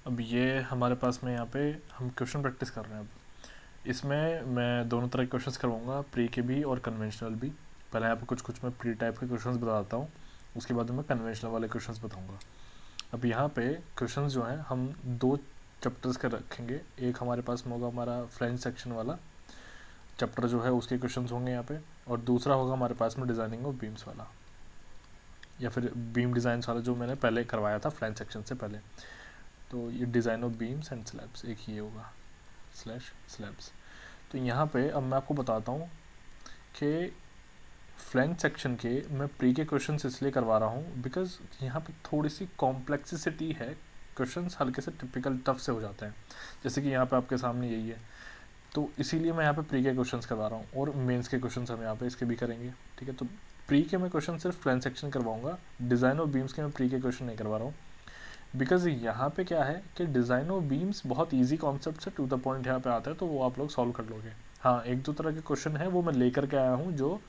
अब ये हमारे पास में यहाँ पे हम क्वेश्चन प्रैक्टिस कर रहे हैं। अब इसमें मैं दोनों तरह के क्वेश्चंस करवाऊंगा, प्री के भी और कन्वेंशनल भी। पहले यहाँ पे कुछ कुछ मैं प्री टाइप के क्वेश्चंस बताता हूँ, उसके बाद मैं कन्वेंशनल वाले क्वेश्चंस बताऊंगा। अब यहाँ पे क्वेश्चंस जो हैं हम दो चैप्टर्स के रखेंगे। एक हमारे पास में होगा हमारा फ्रेंच सेक्शन वाला चैप्टर जो है, उसके क्वेश्चंस होंगे यहाँ पे, और दूसरा होगा हमारे पास में डिज़ाइनिंग ऑफ बीम्स वाला, या फिर बीम डिज़ाइंस वाला जो मैंने पहले करवाया था फ्रेंच सेक्शन से पहले। तो ये design of beams and slabs एक ही होगा, स्लैश स्लैब्स। तो यहाँ पे अब मैं आपको बताता हूँ कि फ्रेंच सेक्शन के मैं प्री के क्वेश्चन इसलिए करवा रहा हूँ बिकॉज यहाँ पे थोड़ी सी कॉम्प्लेक्सिसिटी है, क्वेश्चन हल्के से टिपिकल टफ से हो जाते हैं, जैसे कि यहाँ पे आपके सामने यही है। तो इसीलिए मैं यहाँ पे प्री के क्वेश्चंस करवा रहा हूँ, और मेंस के क्वेश्चंस हम यहाँ पे इसके भी करेंगे। ठीक है, तो प्री के मैं क्वेश्चन सिर्फ फ्रेंच सेक्शन करवाऊंगा, डिज़ाइन ऑफ बीम्स के मैं प्री के क्वेश्चन नहीं करवा रहा हूँ। बिकॉज यहाँ पे क्या है कि डिज़ाइन ऑफ बीम्स बहुत ईजी कॉन्सेप्ट से टू द पॉइंट यहाँ पे आता है, तो वो आप लोग सॉल्व कर लोगे। हाँ, एक दो तरह के क्वेश्चन है वो मैं लेकर के आया हूँ जो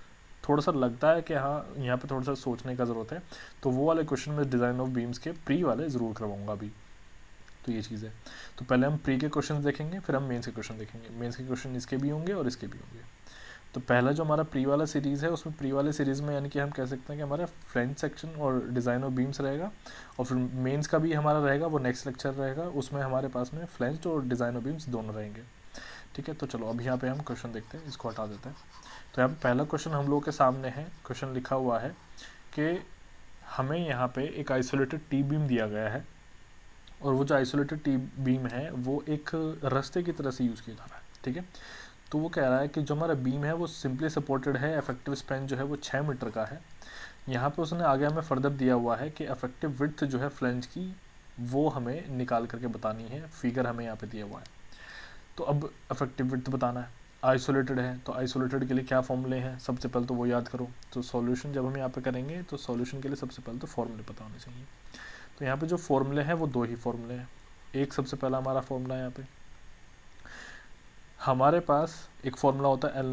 थोड़ा सा लगता है कि हाँ यहाँ पे थोड़ा सा सोचने का ज़रूरत है, तो वो वाले क्वेश्चन मैं डिज़ाइन ऑफ बीम्स के प्री वाले ज़रूर करवाऊंगा अभी। तो ये चीज़ है। तो पहले हम प्री के क्वेश्चन देखेंगे, फिर हम मेंस के क्वेश्चन देखेंगे। मेंस के क्वेश्चन इसके भी होंगे और इसके भी होंगे। तो पहला जो हमारा प्री वाला सीरीज़ है, उसमें प्री वाले सीरीज़ में यानी कि हम कह सकते हैं कि हमारा फ्रेंच सेक्शन और डिज़ाइन ऑफ बीम्स रहेगा, और फिर मेंस का भी हमारा रहेगा, वो नेक्स्ट लेक्चर रहेगा, उसमें हमारे पास में फ्रेंच और डिज़ाइन ऑफ बीम्स दोनों रहेंगे। ठीक है, तो चलो अब यहाँ पे हम क्वेश्चन देखते हैं, इसको हटा देते हैं। तो यहाँ पे पहला क्वेश्चन हम लोगों के सामने है, क्वेश्चन लिखा हुआ है कि हमें यहाँ पे एक आइसोलेटेड टी बीम दिया गया है, और वो जो आइसोलेटेड टी बीम है वो एक रास्ते की तरह से यूज़ किया जा रहा है। ठीक है, तो वो कह रहा है कि जो हमारा बीम है वो सिंपली सपोर्टेड है, इफेक्टिव स्पैन जो है वो 6 मीटर का है। यहाँ पे उसने आगे हमें फर्दर दिया हुआ है कि इफेक्टिव विड्थ जो है फ्लेंज की वो हमें निकाल करके बतानी है, फिगर हमें यहाँ पे दिया हुआ है। तो अब इफेक्टिव विड्थ बताना है, आइसोलेटेड है, तो आइसोलेटेड के लिए क्या फॉर्मूले हैं, सबसे पहले तो वो याद करो। तो सॉल्यूशन जब हम यहाँ पे करेंगे तो सॉल्यूशन के लिए सबसे पहले तो फॉर्मूले पता होने चाहिए। तो यहाँ पे जो फॉर्मूले हैं वो दो ही फॉर्मूले हैं। एक सबसे पहला हमारा फॉर्मूला यहाँ पे हमारे पास एक फॉर्मूला होता है L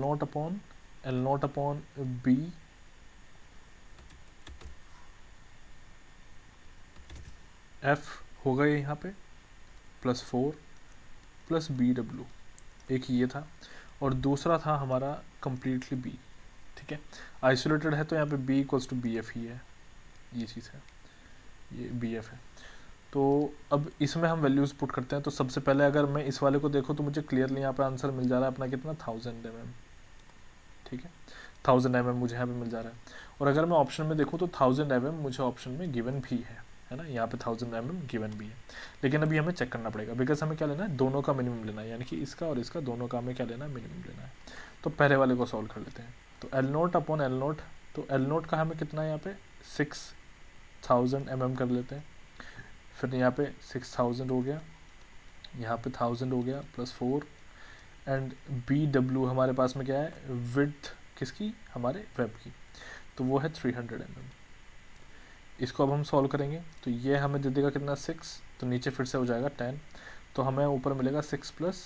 naught upon B F होगा ये यहाँ पे प्लस 4 प्लस बी डब्ल्यू, एक ये था, और दूसरा था हमारा कम्प्लीटली बी। ठीक है, आइसोलेटेड है तो यहाँ पे B equals to B F ही है, ये चीज़ है, ये बी एफ है। तो अब इसमें हम वैल्यूज़ पुट करते हैं। तो सबसे पहले अगर मैं इस वाले को देखूँ तो मुझे क्लियरली यहाँ पे आंसर मिल जा रहा है अपना कितना 1000 mm। ठीक है, 1000 mm मुझे यहाँ पे मिल जा रहा है। और अगर मैं ऑप्शन में देखूँ तो 1000 mm मुझे ऑप्शन में गिवन भी है ना, यहाँ पे 1000 mm गिवन भी है। लेकिन अभी हमें चेक करना पड़ेगा बिकॉज हमें क्या लेना है, दोनों का मिनिमम लेना है, यानी कि इसका और इसका दोनों का हमें क्या लेना है, मिनिमम लेना है। तो पहले वाले को सॉल्व कर लेते हैं। तो L naught upon L note, तो एल नोट का हमें कितना है यहाँ पे 6000 mm कर लेते हैं। फिर यहाँ पे 6000 हो गया, यहाँ पे 1000 हो गया प्लस 4, एंड बी डब्ल्यू हमारे पास में क्या है, विड्थ किसकी, हमारे वेब की, तो वो है 300 mm। इसको अब हम सॉल्व करेंगे तो ये हमें दे देगा कितना 6, तो नीचे फिर से हो जाएगा 10, तो हमें ऊपर मिलेगा 6 प्लस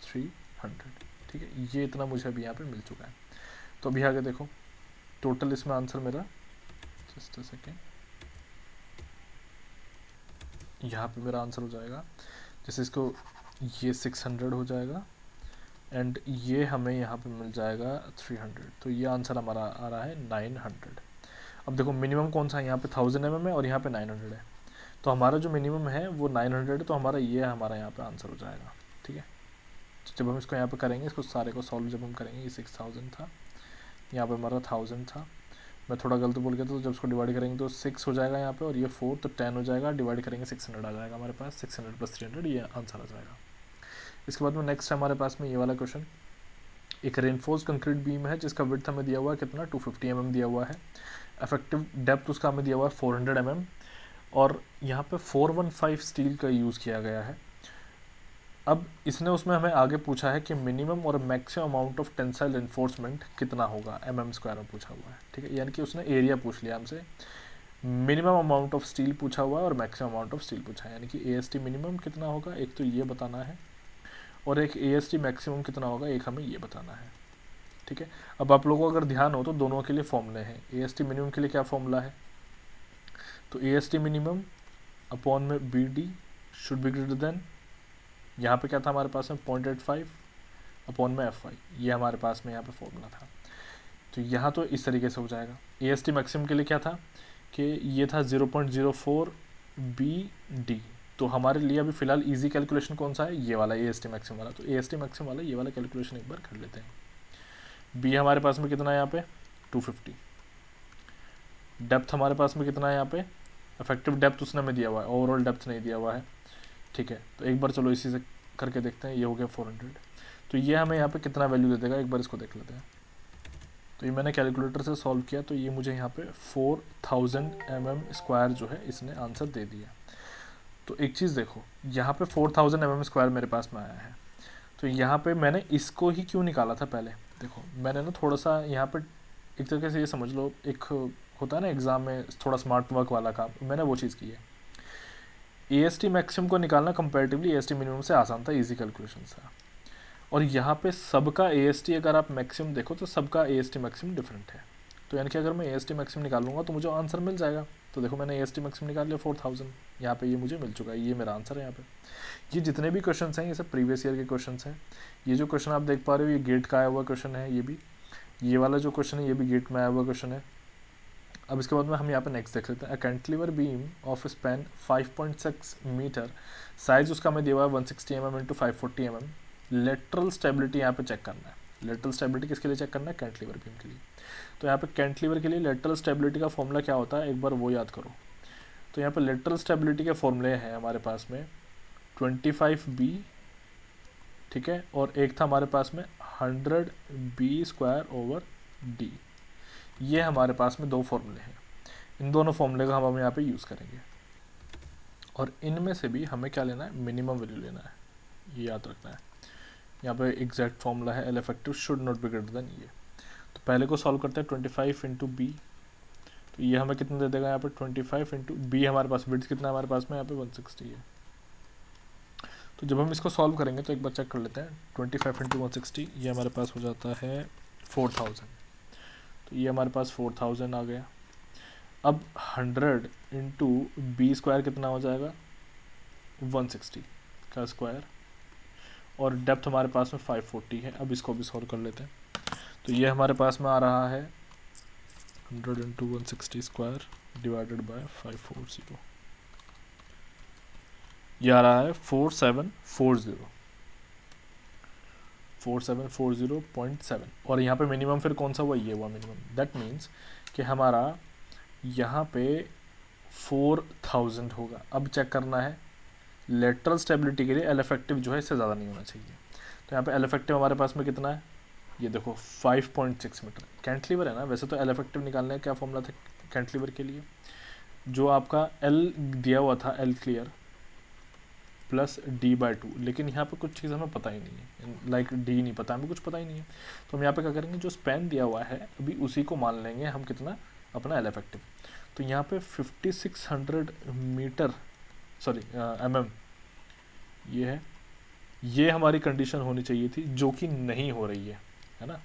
300। ठीक है, ये इतना मुझे अभी यहाँ पे मिल चुका है। तो अभी आगे देखो टोटल इसमें आंसर मेरा, जस्ट अ सेकेंड, यहाँ पे मेरा आंसर हो जाएगा, जैसे इसको ये 600 हो जाएगा एंड ये हमें यहाँ पे मिल जाएगा 300, तो ये आंसर हमारा आ रहा है 900। अब देखो मिनिमम कौन सा है, यहाँ पे 1000 mm है और यहाँ पे 900 है, तो हमारा जो मिनिमम है वो 900 है, तो हमारा ये हमारा यहाँ पे आंसर हो जाएगा। ठीक है, तो जब हम इसको यहाँ पे करेंगे, इसको सारे को सॉल्व जब हम करेंगे, ये 6000 था, यहाँ पे हमारा 1000 था, मैं थोड़ा गलत बोल गया था, तो जब इसको डिवाइड करेंगे तो 6 हो जाएगा यहाँ पे, और ये 4 तो 10 हो जाएगा, डिवाइड करेंगे 600 आ जाएगा हमारे पास, 600 प्लस 300 ये आंसर आ जाएगा। इसके बाद में नेक्स्ट हमारे पास में ये वाला क्वेश्चन, एक रेनफोर्स कंक्रीट बीम है जिसका विड्थ हमें दिया हुआ है कितना 250 mm दिया हुआ है, इफेक्टिव डेप्थ उसका हमें दिया हुआ है 400 mm, और यहाँ पे 415 स्टील का यूज़ किया गया है। अब इसने उसमें हमें आगे पूछा है कि मिनिमम और maximum amount of tensile enforcement कितना होगा, mm² में पूछा हुआ है। ठीक है, यानी कि उसने एरिया पूछ लिया हमसे, मिनिमम अमाउंट ऑफ स्टील पूछा हुआ है और मैक्सिमम अमाउंट ऑफ स्टील पूछा है, यानी कि AST मिनिमम कितना होगा एक तो ये बताना है, और एक AST मैक्सिमम कितना होगा एक हमें ये बताना है। ठीक है, अब आप लोगों को अगर ध्यान हो तो दोनों के लिए फॉर्मूले हैं। AST मिनिमम के लिए क्या फॉर्मूला है, तो AST मिनिमम अपॉन में BD should be greater than, यहाँ पे क्या था हमारे पास में 0.85 अपॉन में एफ वाई, ये हमारे पास में यहाँ पे फॉर्मूला था। तो यहाँ तो इस तरीके से हो जाएगा। ए एस टी मैक्सिमम के लिए क्या था कि ये था 0.04 बी डी, तो हमारे लिए अभी फ़िलहाल इजी कैलकुलेशन कौन सा है, ये वाला ए एस टी मैक्सिमम वाला। तो ए एस टी मैक्सिमम वाला ये वाला कैलकुलेशन एक बार कर लेते हैं। बी हमारे पास में कितना है यहाँ पे 250, डेप्थ हमारे पास में कितना है यहाँ पे, इफेक्टिव डेप्थ उसने में दिया हुआ है, ओवरऑल डेप्थ नहीं दिया हुआ है, ठीक है। तो एक बार चलो इसी से करके देखते हैं, ये हो गया 400। तो ये हमें यहाँ पे कितना वैल्यू दे देगा, एक बार इसको देख लेते हैं। तो ये मैंने कैलकुलेटर से सॉल्व किया, तो ये मुझे यहाँ पे 4000 mm² जो है इसने आंसर दे दिया। तो एक चीज़ देखो, यहाँ पे 4000 mm² मेरे पास में आया है, तो यहाँ पे मैंने इसको ही क्यों निकाला था पहले। देखो मैंने ना थोड़ा सा यहाँ पे एक तरीके से ये समझ लो, एक होता है ना एग्ज़ाम में थोड़ा स्मार्ट वर्क वाला काम, मैंने वो चीज़ की है। ए एस टी मैक्सिमम को निकालना comparatively A S T minimum से आसान था, इजी कैलकुलेशन था। और यहाँ पे सबका ए एस टी अगर आप मैक्सिमम देखो तो सबका A S T maximum different है। तो यानी कि अगर मैं ए एस टी मैक्सिमम निकालूंगा तो मुझे आंसर मिल जाएगा। तो देखो मैंने ए एस टी मैक्सिमम निकाल लिया 4000, यहाँ पे ये मुझे मिल चुका है, ये मेरा आंसर है यहाँ पे। ये जितने भी क्वेश्चन हैं ये सब प्रीवियस ईयर के क्वेश्चन हैं। ये जो क्वेश्चन आप देख पा रहे हो ये गेट का आया हुआ क्वेश्चन है, ये भी, ये वाला जो क्वेश्चन है ये भी गेट में आया हुआ क्वेश्चन है। अब इसके बाद में हम यहाँ पे नेक्स्ट देख लेते हैं। A cantilever beam of span 5.6 metre, size उसका मैं दिया हुआ है 160 mm into 540 mm। Lateral stability यहाँ पे चेक करना है। लेटरल स्टेबिलिटी किसके लिए चेक करना है, कैंटिलीवर बीम के लिए। तो यहाँ पे कैंटिलीवर के लिए लेटरल स्टेबिलिटी का फॉर्मूला क्या होता है, एक बार वो याद करो। तो यहाँ पे लेटरल स्टेबिलिटी के फॉर्मूले हैं हमारे पास में 25b, ठीक है, और एक था हमारे पास में 100b²/d। ये हमारे पास में दो फॉर्मूले हैं, इन दोनों फॉर्मूले का हम यहाँ पे यूज़ करेंगे। और इनमें से भी हमें क्या लेना है, मिनिमम वैल्यू लेना है, ये याद रखना है। यहाँ पे एग्जैक्ट फॉर्मूला है L effective should not be greater than ये। तो पहले को सॉल्व करते हैं 25 इंटू बी, तो ये हमें कितना दे देगा यहाँ पे 25 इंटू बी, हमारे पास विड्थ कितना हमारे पास में यहाँ पे 160 है। तो जब हम इसको सॉल्व करेंगे तो एक बार चेक कर लेते हैं, 25 इंटू 160 ये हमारे पास हो जाता है 4000। तो ये हमारे पास 4000 आ गया। अब 100 इंटू b² कितना हो जाएगा 160 का स्क्वायर, और डेप्थ हमारे पास में 540 है। अब इसको भी सॉल्व कर लेते हैं। तो ये हमारे पास में आ रहा है 100 इंटू 160² डिवाइडेड बाय 540, ये आ रहा है 4740.7। और यहाँ पे मिनिमम फिर कौन सा हुआ, ये हुआ मिनिमम। दैट मीन्स कि हमारा यहाँ पे 4000 होगा। अब चेक करना है लेटरल स्टेबिलिटी के लिए एल इफेक्टिव जो है इससे ज़्यादा नहीं होना चाहिए। तो यहाँ पे एल इफेक्टिव हमारे पास में कितना है, ये देखो 5.6 मीटर। कैंटिलीवर है ना, वैसे तो एल इफेक्टिव निकालने का क्या फॉर्मूला था कैंटिलीवर के लिए, जो आपका एल दिया हुआ था एल क्लियर प्लस d/2, लेकिन यहाँ पे कुछ चीज़ हमें पता ही नहीं है, लाइक d नहीं पता, हमें कुछ पता ही नहीं है। तो हम यहाँ पे क्या करेंगे, जो स्पैन दिया हुआ है अभी उसी को मान लेंगे हम कितना, अपना एल इफेक्टिव। तो यहाँ पे 5600 मीटर सॉरी mm ये है, ये हमारी कंडीशन होनी चाहिए थी जो कि नहीं हो रही है ना।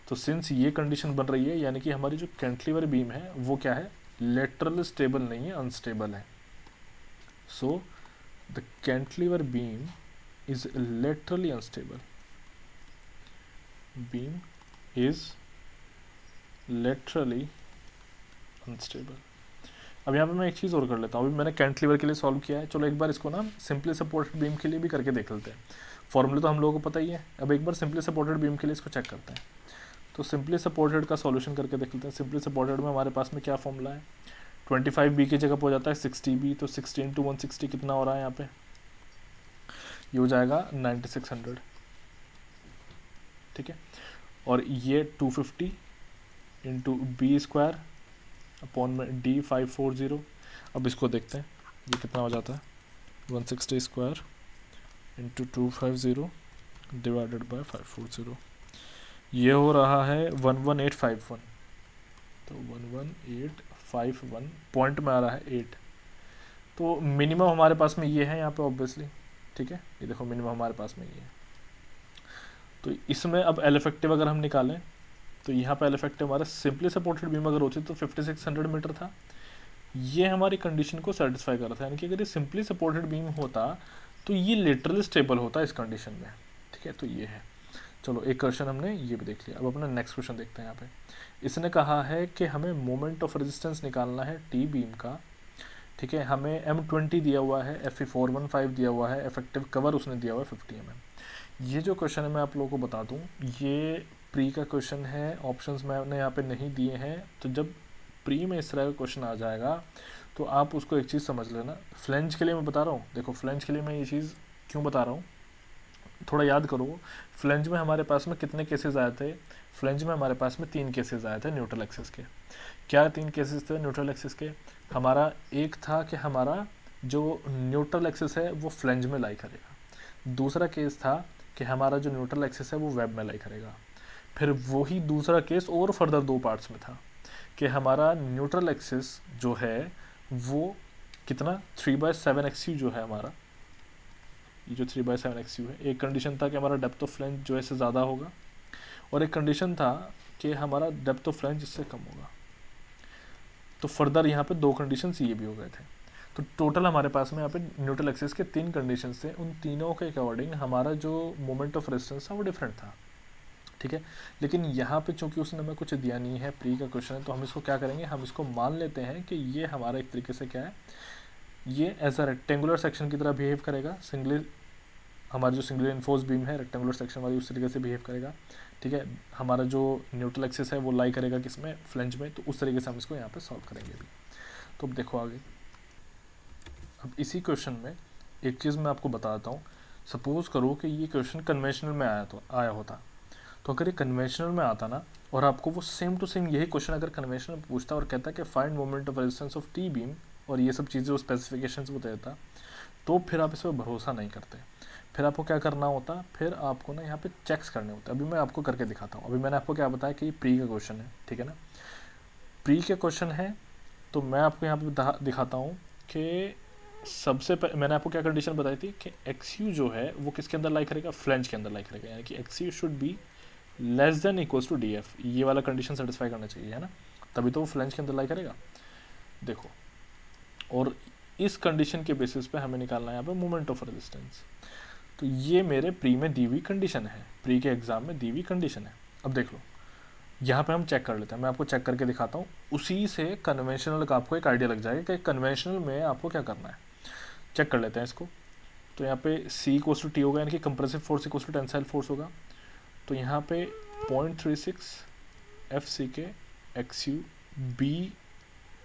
तो सिंस ये कंडीशन बन रही है यानी कि हमारी जो कैंटिलीवर बीम है वो क्या है, लेटरल स्टेबल नहीं है, अनस्टेबल है। So the cantilever beam is laterally unstable, beam is laterally unstable। अब यहाँ पे मैं एक चीज़ और कर लेता हूँ। अभी मैंने कैंटिलीवर के लिए सॉल्व किया है, चलो एक बार इसको ना सिंपली सपोर्टेड बीम के लिए भी करके देख लेते हैं। फॉर्मूले तो हम लोगों को पता ही है, अब एक बार सिंपली सपोर्टेड बीम के लिए इसको चेक करते हैं। तो सिंपली सपोर्टेड का सॉल्यूशन करके देख लेते हैं। सिंपली सपोर्टेड में हमारे पास में क्या फॉर्मूला है, 25b की जगह पर हो जाता है 60b, तो 60 इंटू 160 कितना हो रहा है यहाँ पे, ये हो जाएगा 9600, ठीक है। और ये 250 इंटू b² अपॉन में d540। अब इसको देखते हैं ये कितना हो जाता है, 160² इंटू 250 डिवाइडेड बाय 540, ये हो रहा है 11851। तो 11851 पॉइंट में आ रहा है 8। तो मिनिमम हमारे पास में ये है यहाँ पे ऑब्वियसली, ठीक है, ये देखो मिनिमम हमारे पास में ये है। तो इसमें अब एल इफेक्टिव अगर हम निकालें तो यहाँ पे एल इफेक्टिव हमारा सिंपली सपोर्टेड बीम अगर होती तो 5600 मीटर था, ये हमारी कंडीशन को सेटिस्फाई कर रहा था, यानी कि अगर ये सिंपली सपोर्टेड बीम होता तो ये लिटरली स्टेबल होता इस कंडीशन में, ठीक है। तो ये है, चलो एक क्वेश्चन हमने ये भी देख लिया। अब अपना नेक्स्ट क्वेश्चन देखते हैं। यहाँ पे इसने कहा है कि हमें मोमेंट ऑफ रेजिस्टेंस निकालना है टी बीम का, ठीक है। हमें M20 दिया हुआ है, Fe415 दिया हुआ है, इफेक्टिव कवर उसने दिया हुआ है 50 mm। ये जो क्वेश्चन है मैं आप लोगों को बता दूं, ये प्री का क्वेश्चन है, ऑप्शंस मैंने यहाँ पे नहीं दिए हैं। तो जब प्री में इस तरह का क्वेश्चन आ जाएगा तो आप उसको एक चीज़ समझ लेना। फ्लेंज के लिए मैं बता रहा हूँ, देखो फ्लेंज के लिए मैं ये चीज़ क्यों बता रहा हूँ, थोड़ा याद करो। फ्लेंज में हमारे पास में कितने केसेस आए थे? फ्लेंज में हमारे पास में 3 केसेस आए थे न्यूट्रल एक्सिस के। क्या 3 केसेस थे न्यूट्रल एक्सिस के? हमारा एक था कि हमारा जो न्यूट्रल एक्सिस है वो फ्लेंज में लाई करेगा। दूसरा केस था कि हमारा जो न्यूट्रल एक्सिस है वो वेब में लाई करेगा। फिर वही दूसरा केस और फर्दर 2 पार्ट्स में था कि हमारा न्यूट्रल एक्सिस जो है वो कितना 3/7 एक्स जो है हमारा, ये जो 3/7 एक्स है, एक कंडीशन था कि हमारा डेप्थ ऑफ फ्लेंज जो है इससे ज़्यादा होगा, और एक कंडीशन था कि हमारा डेप्थ ऑफ फ्लेंज इससे कम होगा। तो फर्दर यहाँ पे 2 कंडीशन ये भी हो गए थे। तो टोटल हमारे पास में यहाँ पे न्यूट्रल एक्सिस के 3 कंडीशन थे। उन तीनों के अकॉर्डिंग हमारा जो मोमेंट ऑफ रेजिस्टेंस था वो डिफरेंट था, ठीक है। लेकिन यहाँ पे चूंकि उसने हमें कुछ दिया नहीं है, प्री का क्वेश्चन है, तो हम इसको क्या करेंगे, हम इसको मान लेते हैं कि ये हमारा एक तरीके से क्या है, ये एज अ रेक्टेंगुलर सेक्शन की तरह बिहेव करेगा। सिंगली हमारी जो सिंगली इन्फोर्स बीम है रेक्टेंगुलर सेक्शन वाली, उस तरीके से बिहेव करेगा, ठीक है। हमारा जो न्यूट्रल एक्सिस है वो लाई करेगा किसमें, फ्लेंज में। तो उस तरीके से हम इसको यहाँ पे सॉल्व करेंगे अभी। तो अब देखो आगे, अब इसी क्वेश्चन में एक चीज़ मैं आपको बताता हूँ। सपोज करो कि ये क्वेश्चन कन्वेंशनल में आया होता, तो अगर ये कन्वेंशनल में आता ना, और आपको वो सेम टू सेम यही क्वेश्चन अगर कन्वेंशनल पूछता और कहता कि find moment of resistance of T beam, और ये सब चीज़ें स्पेसिफिकेशंस बता देता, तो फिर आप इस पर भरोसा नहीं करते। फिर आपको क्या करना होता, फिर आपको ना यहाँ पे चेक्स करने होते हैं। अभी मैं आपको करके दिखाता हूँ। अभी मैंने आपको क्या बताया कि ये प्री का क्वेश्चन है, ठीक है ना, प्री के क्वेश्चन है। तो मैं आपको यहाँ पे दिखाता हूँ कि सबसे मैंने आपको क्या कंडीशन बताई थी कि एक्स यू जो है वो किसके अंदर लाई करेगा, फ्लेंज के अंदर लाई करेगा, यानी कि X U should be less than equals to D F. ये वाला कंडीशन सेटिस्फाई करना चाहिए, है ना, तभी तो वो फ्लेंज के अंदर लाई करेगा। देखो, और इस कंडीशन के बेसिस पे हमें निकालना है यहाँ पे मोमेंट ऑफ रेजिस्टेंस। तो ये मेरे प्री में दी हुई कंडीशन है, प्री के एग्जाम में दी हुई कंडीशन है। अब देख लो, यहाँ पे हम चेक कर लेते हैं, मैं आपको चेक करके दिखाता हूँ। उसी से कन्वेंशनल का आपको एक आइडिया लग जाएगा कि कन्वेंशनल में आपको क्या करना है। चेक कर लेते हैं इसको। तो यहाँ पे C इक्वल्स टू टी होगा, यानी कि compressive force equals to tensile force होगा। तो यहाँ पे 0.36 FC के एक्स यू बी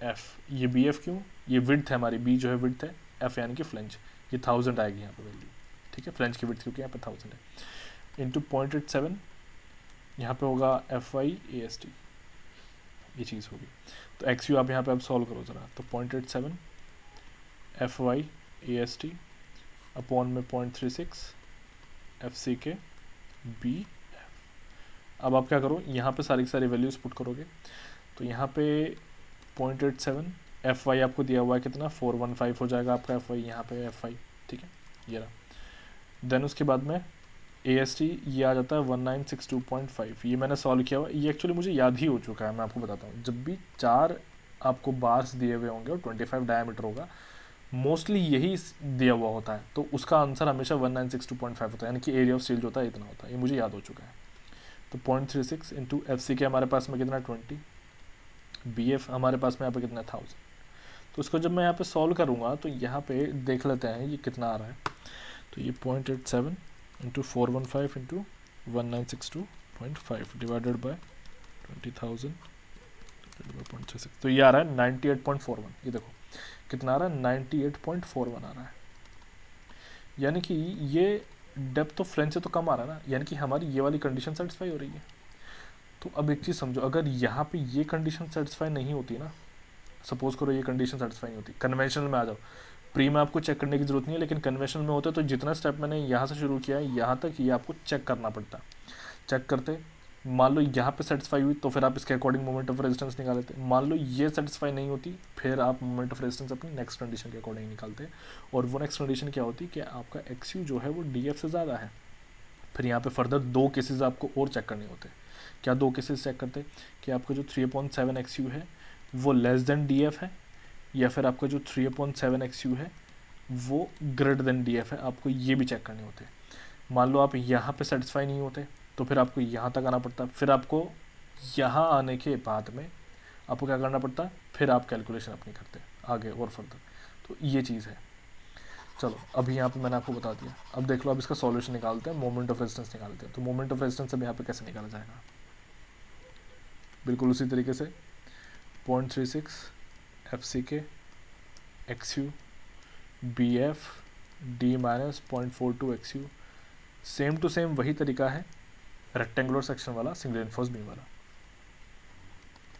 एफ, ये बी एफ क्यों, ये विड्थ है हमारी, बी जो है विड्थ है, एफ यानी कि फ्लेंज, ये 1000 आएगी यहाँ पे वैल्यू, ठीक है, फ्लेंज की विड्थ क्योंकि यहाँ पे 1000 है, इंटू 0.87 यहाँ पे होगा FY/AST, ये चीज़ होगी। तो एक्स यू आप यहाँ पे अब सॉल्व करो ज़रा। तो 0.87 FY/AST अपॉन में 0.36 FC के बी एफ। अब आप क्या करो, यहाँ पे सारी की सारी वैल्यूज़ पुट करोगे। तो यहाँ पे 0.87 FY आपको दिया हुआ है कितना, 415 हो जाएगा आपका FY, यहाँ पे FY, ठीक है, ये रहा। देन उसके बाद में AST ये आ जाता है 1962.5। ये मैंने सॉल्व किया हुआ, ये एक्चुअली मुझे याद ही हो चुका है। मैं आपको बताता हूँ, जब भी 4 आपको बार्स दिए हुए होंगे और 25 डायमीटर होगा, मोस्टली यही दिया हुआ होता है, तो उसका आंसर हमेशा 1962.5 होता है, यानी कि एरिया ऑफ स्टील जो होता है इतना होता है, ये मुझे याद हो चुका है। तो 0.36 इंटू FC के हमारे पास में कितना 20, BF हमारे पास में यहाँ पे कितना 1000। तो इसको जब मैं यहाँ पे सॉल्व करूँगा तो यहाँ पे देख लेते हैं ये कितना आ रहा है। तो ये 0.87 इंटू 415 इंटू 1962.5 डिवाइडेड बाय 20,000 0.36, तो ये आ रहा है 98.41। ये देखो कितना आ रहा है, 98.41 आ रहा है, यानी कि ये डेप्थ ऑफ फ्लेंज से तो कम आ रहा है ना, यानी कि हमारी ये वाली कंडीशन सेटिस्फाई हो रही है। तो अब एक चीज़ समझो, अगर यहाँ पे ये कंडीशन सेटिस्फाई नहीं होती ना, सपोज करो ये कंडीशन सेटिस्फाई नहीं होती, कन्वेंशनल में आ जाओ, प्री में आपको चेक करने की जरूरत नहीं है, लेकिन कन्वेंशनल में होता तो जितना स्टेप मैंने यहाँ से शुरू किया है यहाँ तक ये आपको चेक करना पड़ता। चेक करते, मान लो यहाँ पे सेटिस्फाई हुई तो फिर आप इसके अकॉर्डिंग मोमेंट ऑफ रेजिस्टेंस निकाल लेते। मान लो ये सेटिस्फाई नहीं होती, फिर आप मोमेंट ऑफ रेजिस्टेंस अपनी नेक्स्ट कंडीशन के अकॉर्डिंग निकालते हैं। और वो नेक्स्ट कंडीशन क्या होती है कि आपका एक्स यू जो है वो डी एफ से ज़्यादा है। फिर यहाँ पे फर्दर 2 केसेस आपको और चेक करने होते हैं। क्या 2 केसेस चेक करते कि आपका जो 3/7 एक्स यू है वो लेस देन डी एफ है, या फिर आपका जो 3/7 XU है वो ग्रेटर देन DF है, आपको ये भी चेक करने होते हैं। मान लो आप यहाँ पे सेटिस्फाई नहीं होते तो फिर आपको यहाँ तक आना पड़ता है, फिर आपको यहाँ आने के बाद में आपको क्या करना पड़ता है, फिर आप कैलकुलेशन अपनी करते हैं आगे और फर्दर। तो ये चीज़ है। चलो अभी यहाँ पे मैंने आपको बता दिया, अब देख लो अब इसका सॉल्यूशन निकालते हैं, मोमेंट ऑफ रेजिस्टेंस निकालते हैं। तो मोमेंट ऑफ रेजिस्टेंस अब यहाँ पे कैसे निकाला जाएगा, बिल्कुल उसी तरीके से 0.36 FCK XU BF D minus 0.42 XU, same to same वही तरीका है रेक्टेंगुलर सेक्शन वाला, सिंगल इनफोर्स बीम वाला।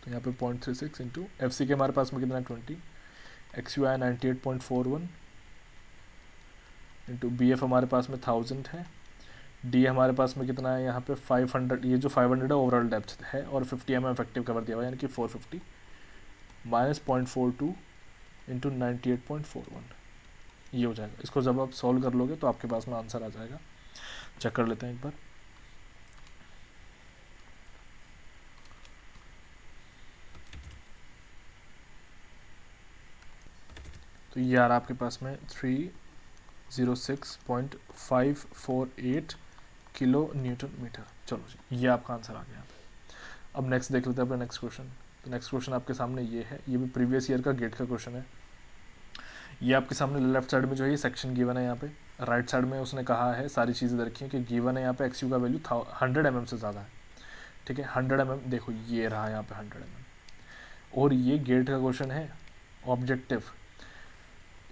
तो यहाँ पे 0.36 इंटू FCK हमारे पास में कितना 20, XU आया 98.41 इंटू BF हमारे पास में 1000 है, D हमारे पास में कितना है यहाँ पे 500, ये जो 500 है ओवरऑल डेप्थ है और 50 mm इफेक्टिव कवर दिया हुआ है यानी कि 450 माइनस 0.42 इंटू 98.41, ये हो जाएगा। इसको जब आप सॉल्व कर लोगे तो आपके पास में आंसर आ जाएगा। चेक कर लेते हैं एक बार। तो ये आ रहा आपके पास में 306.548 किलो न्यूटन मीटर। चलो जी ये आपका आंसर आ गया। अब नेक्स्ट देख लेते हैं अपना नेक्स्ट क्वेश्चन। तो नेक्स्ट क्वेश्चन आपके सामने ये है, ये भी प्रीवियस ईयर का गेट का क्वेश्चन है। ये आपके सामने लेफ्ट साइड में जो है ये सेक्शन गिवन है, यहाँ पे राइट साइड में उसने कहा है सारी चीज़ें रखी हैं कि गिवन है यहाँ पे XU का वैल्यू 100 mm से ज़्यादा है, ठीक है 100 mm, देखो ये रहा यहाँ पे 100 mm, और ये गेट का क्वेश्चन है ऑब्जेक्टिव।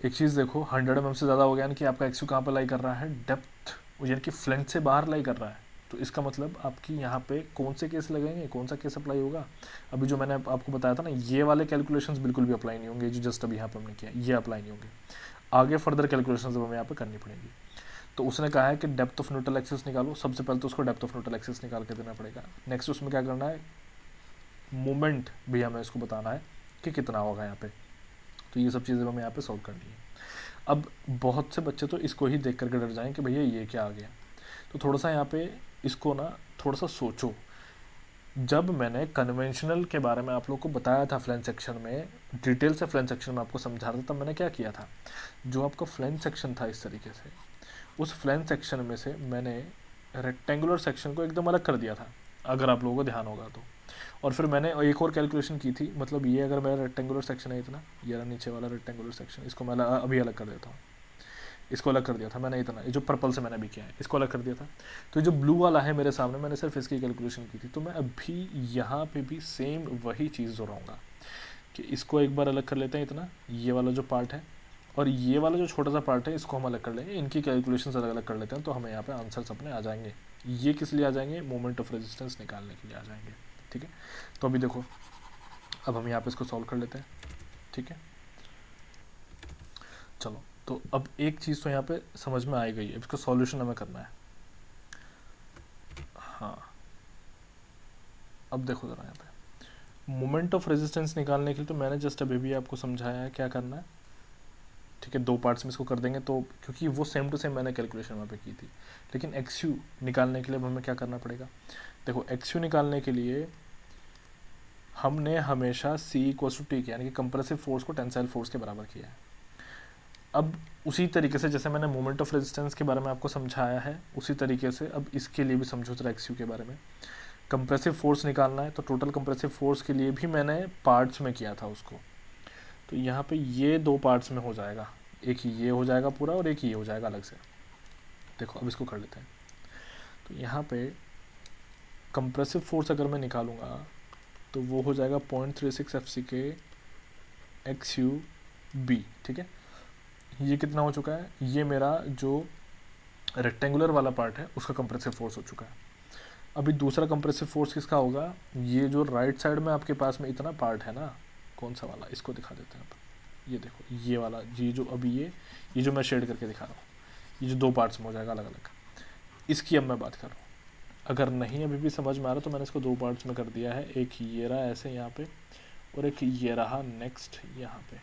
एक चीज़ देखो 100 mm से ज़्यादा हो गया यानी कि आपका XU कहाँ पर लाई कर रहा है, डेप्थ यानी कि फ्लैंज से बाहर लाई कर रहा है। तो इसका मतलब आपकी यहाँ पे कौन से केस लगेंगे, कौन सा केस अप्लाई होगा, अभी जो मैंने आपको बताया था ना ये वाले कैलकुलेशंस बिल्कुल भी अप्लाई नहीं होंगे, जो जस्ट अभी यहाँ पे हमने किया ये अप्लाई नहीं होंगे, आगे फर्दर कैलकुलेशंस अब हमें यहाँ पे करनी पड़ेगी। तो उसने कहा है कि डेप्थ ऑफ न्यूट्रल एक्सिस निकालो, सबसे पहले तो उसको डेप्थ ऑफ न्यूट्रल एक्सिस निकाल के देना पड़ेगा। नेक्स्ट उसमें क्या करना है, मोमेंट भी हमें इसको बताना है कि कितना होगा यहाँ पे। तो ये सब चीज़ें हमें यहाँ पे सॉल्व करनी है। अब बहुत से बच्चे तो इसको ही देख करके डर जाएं कि भैया ये क्या आ गया। तो थोड़ा सा यहाँ पे इसको ना थोड़ा सा सोचो। जब मैंने कन्वेंशनल के बारे में आप लोग को बताया था फ्लैंज सेक्शन में, डिटेल से फ्लैंज सेक्शन में आपको समझा रहा था, तब मैंने क्या किया था, जो आपका फ्लैंज सेक्शन था इस तरीके से, उस फ्लैंज सेक्शन में से मैंने रेक्टेंगुलर सेक्शन को एकदम अलग कर दिया था, अगर आप लोगों को ध्यान होगा तो। और फिर मैंने एक और कैलकुलेशन की थी, मतलब ये अगर मेरा रेक्टेंगुलर सेक्शन है इतना, ये रहा नीचे वाला रेक्टेंगुलर सेक्शन, इसको मैं अभी अलग कर देता हूँ, इसको अलग कर दिया था मैंने इतना, ये जो पर्पल से मैंने अभी किया है इसको अलग कर दिया था। तो ये जो ब्लू वाला है मेरे सामने, मैंने सिर्फ इसकी कैलकुलेशन की थी। तो मैं अभी यहाँ पे भी सेम वही चीज़ दोहराऊंगा कि इसको एक बार अलग कर लेते हैं इतना, ये वाला जो पार्ट है, और ये वाला जो छोटा सा पार्ट है इसको हम अलग कर लेंगे, इनकी कैलकुलेशन अलग अलग कर लेते हैं। तो हमें यहाँ पे आंसर्स अपने आ जाएंगे। ये किस लिए आ जाएंगे, मोमेंट ऑफ रेजिस्टेंस निकालने के लिए आ जाएंगे, ठीक है। तो अभी देखो अब हम यहाँ पे इसको सॉल्व कर लेते हैं, ठीक है। चलो तो अब एक चीज़ तो यहाँ पे समझ में आ गई है, इसका सॉल्यूशन हमें करना है। हाँ अब देखो ज़रा यहाँ पे मोमेंट ऑफ रेजिस्टेंस निकालने के लिए तो मैंने जस्ट अभी भी आपको समझाया है क्या करना है, ठीक है। दो पार्ट्स में इसको कर देंगे तो, क्योंकि वो सेम टू सेम मैंने कैलकुलेशन वहाँ पे की थी। लेकिन XU निकालने के लिए अब हमें क्या करना पड़ेगा, देखो XU निकालने के लिए हमने हमेशा C=T यानी कि कंप्रेसिव फोर्स को टेंसाइल फोर्स के बराबर किया है। अब उसी तरीके से जैसे मैंने मोमेंट ऑफ रेजिस्टेंस के बारे में आपको समझाया है, उसी तरीके से अब इसके लिए भी समझो जरा XU के बारे में। कंप्रेसिव फोर्स निकालना है तो टोटल कंप्रेसिव फोर्स के लिए भी मैंने पार्ट्स में किया था उसको। तो यहाँ पे ये दो पार्ट्स में हो जाएगा, एक ये हो जाएगा पूरा और एक ये हो जाएगा अलग से। देखो अब इसको कर लेते हैं। तो यहाँ पे कंप्रेसिव फोर्स अगर मैं निकालूंगा तो वो हो जाएगा 0.36 FCK XU B, ठीक है। ये कितना हो चुका है, ये मेरा जो रेक्टेंगुलर वाला पार्ट है उसका कंप्रेसिव फोर्स हो चुका है। अभी दूसरा कंप्रेसिव फोर्स किसका होगा, ये जो राइट साइड में आपके पास में इतना पार्ट है ना, कौन सा वाला, इसको दिखा देते हैं आप। ये देखो ये वाला, ये जो अभी ये जो मैं शेड करके दिखा रहा हूँ, ये जो दो पार्ट्स में हो जाएगा अलग अलग, इसकी अब मैं बात कर रहा हूँ। अगर नहीं अभी भी समझ में आ रहा तो मैंने इसको दो पार्ट्स में कर दिया है, एक ये रहा ऐसे यहाँ पे और एक ये रहा नेक्स्ट यहाँ पे।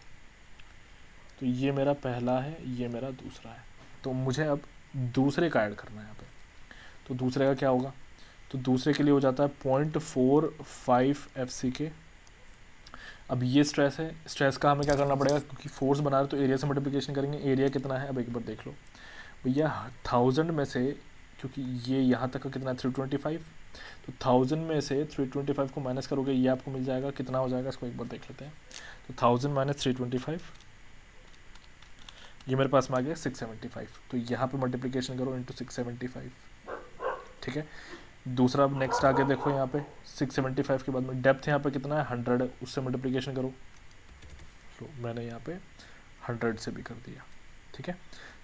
तो ये मेरा पहला है, ये मेरा दूसरा है। तो मुझे अब दूसरे का ऐड करना है यहाँ पे। तो दूसरे का क्या होगा, तो दूसरे के लिए हो जाता है 0.45 FCK अब ये स्ट्रेस है, स्ट्रेस का हमें क्या करना पड़ेगा, क्योंकि फोर्स बना रहे तो एरिया से मल्टीप्लिकेशन करेंगे। एरिया कितना है, अब एक बार देख लो भैया, 1000 में से, क्योंकि ये यहाँ तक का कितना है 325, तो 1000 में से 325 को माइनस करोगे, ये आपको मिल जाएगा, कितना हो जाएगा इसको एक बार देख लेते हैं। तो 1000 माइनस 325, ये मेरे पास में आ गया 675। तो यहाँ पे मल्टीप्लिकेशन करो इंटू 675, ठीक है। दूसरा अब नेक्स्ट आगे देखो, यहाँ पे 675 के बाद में डेप्थ यहाँ पे कितना है 100, उससे मल्टीप्लिकेशन करो। तो मैंने यहाँ पे 100 से भी कर दिया, ठीक है।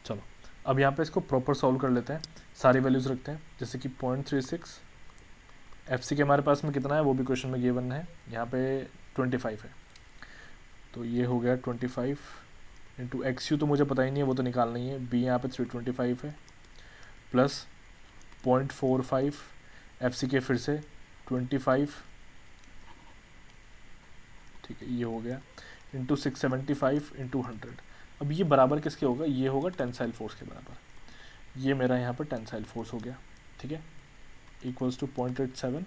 चलो अब यहाँ पे इसको प्रॉपर सॉल्व कर लेते हैं, सारी वैल्यूज़ रखते हैं, जैसे कि 0.36 FC के हमारे पास में कितना है वो भी क्वेश्चन में गिवन है, यहाँ पे 25 है, तो ये हो गया 25 इंटू XU, तो मुझे पता ही नहीं है, वो तो निकालना ही है। B यहाँ पे 325 है, प्लस 0.45 FC के फिर से 25, ठीक है, ये हो गया इंटू 675 इंटू 100। अब ये बराबर किसके होगा, ये होगा टेंसाइल फोर्स के बराबर, ये मेरा यहाँ पर टेंसाइल फोर्स हो गया, ठीक है, इक्वल्स टू 0.87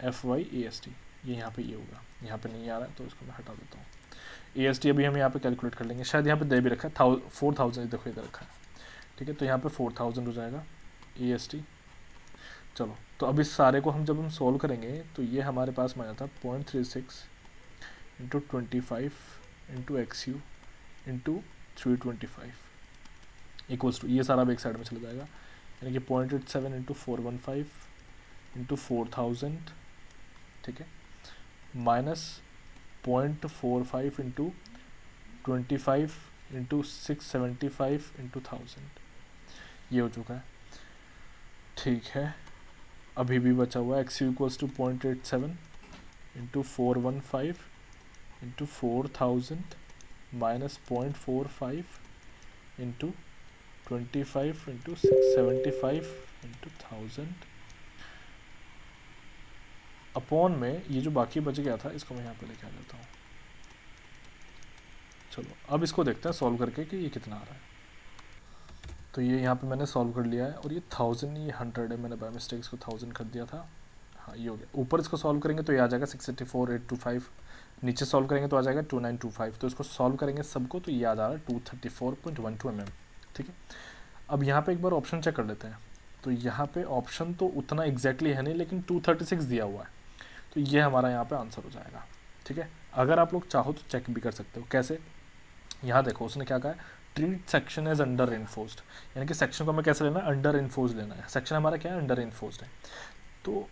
FY/AST। ये यहाँ पे ये होगा, यहाँ पे नहीं आ रहा है तो इसको मैं हटा देता हूँ। AST अभी हम यहाँ पे कैलकुलेट कर लेंगे, शायद यहाँ पे दे भी रखा है 4000, देखो इधर रखा है, ठीक है, तो यहाँ पे 4000 हो जाएगा AST। चलो तो अब इस सारे को जब हम सॉल्व करेंगे तो ये हमारे पास में आया था 0.36 into 25 into XU into 325 equals to, ये सारा अब एक साइड में चला जाएगा, यानी कि 0.87 इंटू 415 इंटू 4000, ठीक है, माइनस 0.45 इंटू 25 इंटू 675 इंटू 1000, ये हो चुका है, ठीक है। अभी भी बचा हुआ है XU equals to 0.87 into 415 into 4000 minus 0.45 into 25 into 675 into 1000 upon में ये जो बाकी बच गया था इसको मैं यहाँ पे लेके आ जाता हूँ। चलो अब इसको देखते हैं सॉल्व करके कि ये कितना आ रहा है। तो ये यहाँ पे मैंने सॉल्व कर लिया है, और ये 1000 ये 100 है, मैंने बाय मिस्टेक इसको 1000 कर दिया था, हाँ ये हो गया। ऊपर इसको सॉल्व करेंगे तो ये आ जाएगा 684,825, नीचे सॉल्व करेंगे तो आ जाएगा 2925, तो इसको सॉल्व करेंगे सबको तो ये आ जा रहा है 234.12 mm, ठीक है। अब यहाँ पे एक बार ऑप्शन चेक कर लेते हैं, तो यहाँ पे ऑप्शन तो उतना एग्जैक्टली है नहीं, लेकिन 236 दिया हुआ है, तो ये हमारा यहाँ पे आंसर हो जाएगा, ठीक है। अगर आप लोग चाहो तो चेक भी कर सकते हो, कैसे, यहाँ देखो उसने क्या कहा है, treat section as under reinforced, यानी कि सेक्शन को हमें कैसे लेना है, अंडर इन्फोर्स्ड लेना है। सेक्शन हमारा क्या है, अंडर इन्फोर्स्ड है। तो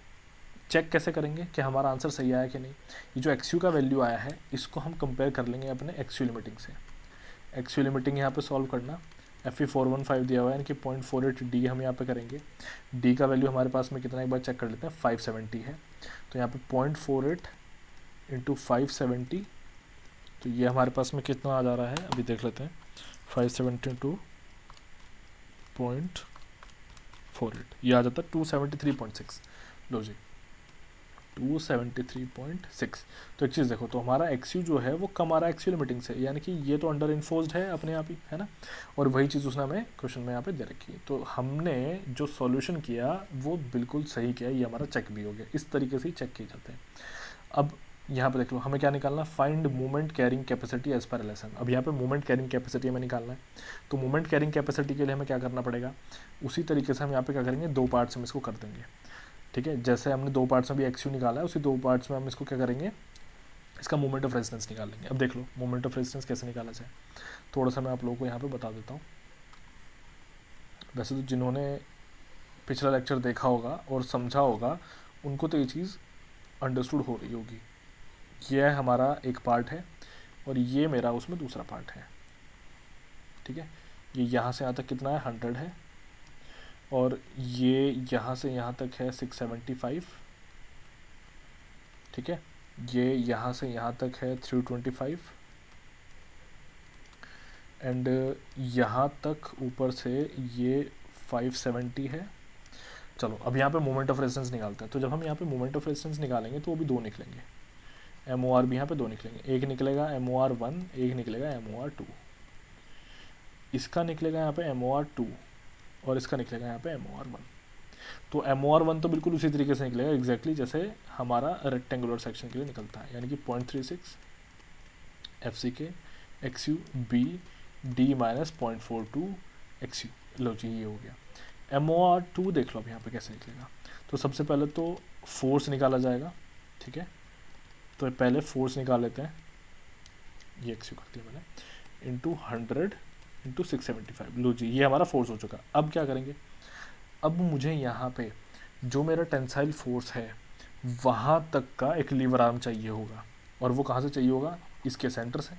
चेक कैसे करेंगे कि हमारा आंसर सही आया कि नहीं। ये जो XU का वैल्यू आया है इसको हम कंपेयर कर लेंगे अपने XU लिमिटिंग से। XU लिमिटिंग यहाँ पे सॉल्व करना, FE415 दिया हुआ है, यानी कि 0.48 D हम यहाँ पे करेंगे। D का वैल्यू हमारे पास में कितना, एक बार चेक कर लेते हैं, 570 है, तो यहाँ पे 0.48 इंटू 570, तो ये हमारे पास में कितना आ जा रहा है, अभी देख लेते हैं, 570 इंटू 0.48, ये आ जाता है 273.6। लो जी 273.6। तो एक चीज़ देखो, तो हमारा XU जो है वो कम आ रहा है XU लिमिटिंग से, यानी कि ये तो अंडर इन्फोर्स्ड है अपने आप ही, है ना, और वही चीज़ उसने हमें क्वेश्चन में यहाँ पे दे रखी है। तो हमने जो सॉल्यूशन किया वो बिल्कुल सही किया, ये हमारा चेक भी हो गया। इस तरीके से ही चेक किए जाते हैं। अब यहाँ पे देख लो, हमें क्या निकालना, find movement carrying capacity as per lesson. अब यहाँ पे मूवमेंट कैरिंग कैपेसिटी हमें निकालना है, तो मूवमेंट कैरिंग कैपेसिटी के लिए हमें क्या करना पड़ेगा, उसी तरीके से हम यहाँ पे क्या करेंगे, दो पार्ट्स में इसको कर देंगे, ठीक है। जैसे हमने दो पार्ट्स में भी XU निकाला है, उसी दो पार्ट्स में हम इसको क्या करेंगे, इसका मोमेंट ऑफ रेजिस्टेंस निकाल लेंगे। अब देख लो मोमेंट ऑफ रेजिस्टेंस कैसे निकाला जाए, थोड़ा सा मैं आप लोगों को यहाँ पे बता देता हूँ। वैसे तो जिन्होंने पिछला लेक्चर देखा होगा और समझा होगा उनको तो ये चीज़ अंडरस्टूड हो रही होगी। ये हमारा एक पार्ट है और ये मेरा उसमें दूसरा पार्ट है, ठीक है। ये यहाँ से यहाँ तक कितना है, 100 है, और ये यहाँ से यहाँ तक है 675, ठीक है। ये यहाँ से यहाँ तक है 325, एंड यहाँ तक ऊपर से ये 570 है। चलो अब यहाँ पे मोमेंट ऑफ रेजिस्टेंस निकालते हैं। तो जब हम यहाँ पे मोमेंट ऑफ रेजिस्टेंस निकालेंगे तो वो भी दो निकलेंगे, MOR भी यहाँ पे दो निकलेंगे, एक निकलेगा MOR1, एक निकलेगा MOR2। इसका निकलेगा यहाँ पे MOR2 और इसका निकलेगा यहाँ पे MOR1। तो MOR1 तो बिल्कुल उसी तरीके से निकलेगा एग्जैक्टली जैसे हमारा रेक्टेंगुलर सेक्शन के लिए निकलता है, यानी कि 0.36 एफ सी के X U B D minus 0.42 X U. लो जी ये हो गया। एम ओ आर टू देख लो अब यहाँ पे कैसे निकलेगा। तो सबसे पहले तो फोर्स निकाला जाएगा, ठीक है। तो पहले फोर्स निकाल लेते हैं, ये एक्स यू कर दिया मैंने, इंटू 100 इंटू 675। लो जी ये हमारा फोर्स हो चुका। अब क्या करेंगे, अब मुझे यहाँ पे जो मेरा टेंसाइल फोर्स है वहाँ तक का एक लीवर आर्म चाहिए होगा, और वो कहाँ से चाहिए होगा, इसके सेंटर से,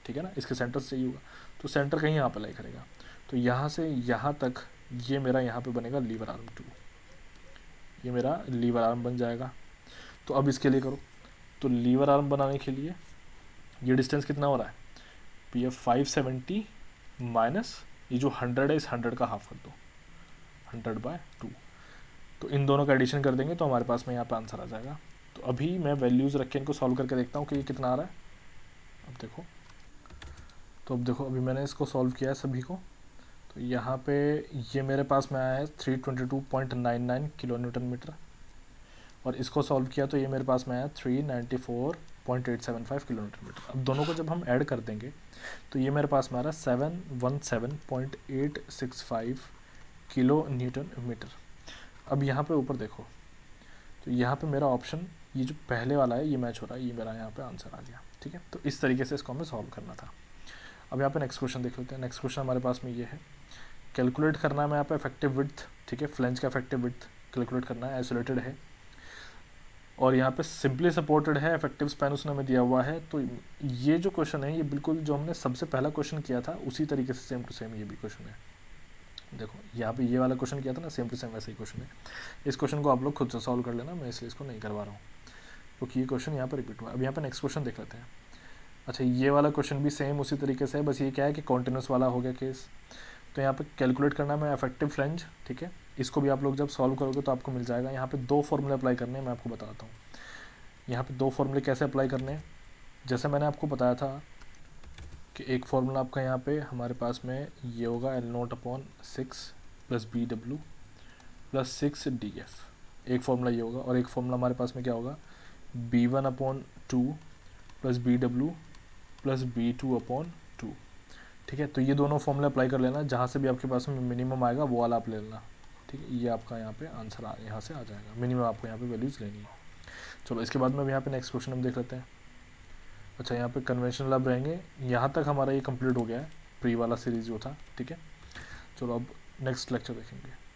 ठीक है ना, इसके सेंटर से चाहिए होगा। तो सेंटर कहीं यहाँ पर लाई करेगा, तो यहाँ से यहाँ तक ये मेरा यहाँ पे बनेगा लीवर आर्म 2, ये मेरा लीवर आर्म बन जाएगा। तो अब इसके लिए करो, तो लीवर आर्म बनाने के लिए ये डिस्टेंस कितना हो रहा है, पी एफ 570 माइनस ये जो 100 है, इस 100 का हाफ कर दो, 100/2। तो इन दोनों का एडिशन कर देंगे तो हमारे पास में यहाँ पे आंसर आ जाएगा। तो अभी मैं वैल्यूज़ रख के इनको सॉल्व करके देखता हूँ कि ये कितना आ रहा है। अब देखो, तो अब देखो अभी मैंने इसको सॉल्व किया है सभी को। तो यहाँ पे ये मेरे पास में आया है 322.99 किलो न्यूटन मीटर, और इसको सॉल्व किया तो ये मेरे पास में आया 394.875 किलो न्यूटन मीटर। अब दोनों को जब हम ऐड कर देंगे तो ये मेरे पास में आ रहा है 717.865 किलो न्यूटन मीटर। अब यहाँ पे ऊपर देखो, तो यहाँ पे मेरा ऑप्शन ये जो पहले वाला है ये मैच हो रहा है, ये मेरा यहाँ पे आंसर आ गया, ठीक है। तो इस तरीके से इसको हमें सॉल्व करना था। अब यहाँ पे नेक्स्ट क्वेश्चन देख लेते हैं। नेक्स्ट क्वेश्चन हमारे पास में ये है, कैलकुलेट करना है यहाँ पे इफेक्टिव विड्थ, ठीक है, फ्लेंज का इफेक्टिव विड्थ कैलकुलेट करना है, आइसोलेटेड है और यहाँ पे सिंपली सपोर्टेड है, इफेक्टिव स्पैन उसने हमें दिया हुआ है। तो ये जो क्वेश्चन है ये बिल्कुल जो हमने सबसे पहला क्वेश्चन किया था उसी तरीके से सेम टू सेम ये भी क्वेश्चन है। देखो यहाँ पे ये वाला क्वेश्चन किया था ना, सेम टू सेम वैसे ही क्वेश्चन है। इस क्वेश्चन को आप लोग खुद से सॉल्व कर लेना, मैं इसलिए इसको नहीं करवा रहा हूँ क्योंकि ये क्वेश्चन यहाँ पर रिपीट हुआ। अब यहाँ पे नेक्स्ट क्वेश्चन देख लेते हैं। अच्छा ये वाला क्वेश्चन भी सेम उसी तरीके से है, बस ये क्या है कि कॉन्टिन्यूस वाला हो गया केस। तो यहाँ पे कैलकुलेट करना है मैं इफेक्टिव फ्लेंज, ठीक है। इसको भी आप लोग जब सॉल्व करोगे तो आपको मिल जाएगा। यहाँ पे 2 फॉर्मूले अप्लाई करने हैं, मैं आपको बताता हूँ। यहाँ पे 2 फॉर्मूले कैसे अप्लाई करने हैं, जैसे मैंने आपको बताया था कि एक फॉर्मूला आपका यहाँ पे हमारे पास में ये होगा L0/6 + BW + 6DF, एक फॉर्मूला ये होगा। और एक फॉर्मूला हमारे पास में क्या होगा, B1/2 + BW + B2/2, ठीक है। तो ये दोनों फॉर्मूला अप्लाई कर लेना, जहाँ से भी आपके पास में मिनिमम आएगा वो वाला आप ले लेना, ठीक है। ये आपका यहाँ पे आंसर यहाँ से आ जाएगा, मिनिमम आपको यहाँ पे वैल्यूज़ लेनी है। चलो इसके बाद में यहाँ पे नेक्स्ट क्वेश्चन हम देख लेते हैं। अच्छा यहाँ पे कन्वेंशनल अब रहेंगे, यहाँ तक हमारा ये कंप्लीट हो गया है, प्री वाला सीरीज़ जो था, ठीक है। चलो अब नेक्स्ट लेक्चर देखेंगे।